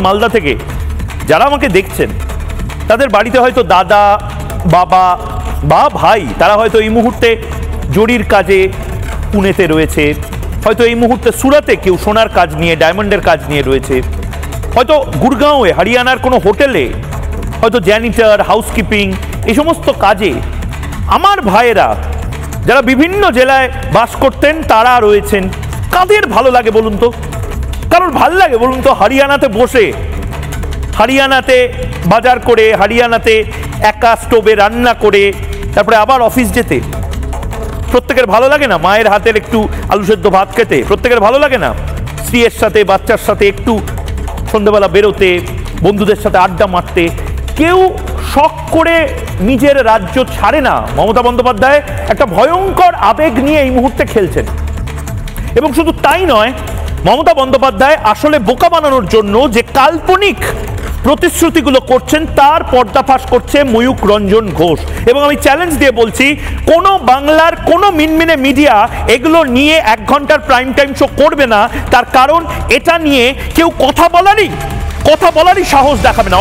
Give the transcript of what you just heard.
মালদা থেকে যারা আমাকে দেখছেন, তাদের বাড়িতে হয়তো দাদা, বাবা বা ভাই তারা হয়তো এই মুহূর্তে জরির কাজে পুনেতে রয়েছে, হয়তো এই মুহূর্তে সুরাতে কেউ সোনার কাজ নিয়ে, ডায়মন্ডের কাজ নিয়ে রয়েছে, হয়তো গুরগাঁওয়ে হরিয়ানার কোনো হোটেলে হয়তো জ্যানিটার, হাউসকিপিং এই সমস্ত কাজে আমার ভাইয়েরা যারা বিভিন্ন জেলায় বাস করতেন তারা রয়েছেন। কাদের ভালো লাগে বলুন তো? কারোর ভালো লাগে বলুন তো হরিয়ানাতে বসে, হরিয়ানাতে বাজার করে, হরিয়ানাতে একা স্টোভে রান্না করে তারপরে আবার অফিস যেতে? প্রত্যেকের ভালো লাগে না মায়ের হাতের একটু আলু সেদ্ধ ভাত খেতে? প্রত্যেকের ভালো লাগে না স্ত্রীর সাথে, বাচ্চার সাথে একটু সন্ধ্যেবেলা বেরোতে, বন্ধুদের সাথে আড্ডা মারতে? কেউ শখ করে নিজের রাজ্য ছাড়ে না। মমতা বন্দ্যোপাধ্যায় একটা ভয়ঙ্কর আবেগ নিয়ে এই মুহূর্তে খেলছেন। এবং শুধু তাই নয়, মমতা বন্দ্যোপাধ্যায় আসলে বোকা বানানোর জন্য যে কাল্পনিক প্রতিশ্রুতিগুলো করছেন তার পর্দাফাশ করছে ময়ূক রঞ্জন ঘোষ। এবং আমি চ্যালেঞ্জ দিয়ে বলছি, কোনো বাংলার কোনো মিনমিনে মিডিয়া এগুলো নিয়ে 1 ঘন্টার প্রাইম টাইম শো করবে না। তার কারণ এটা নিয়ে কেউ কথা বলারই সাহস দেখাবে না।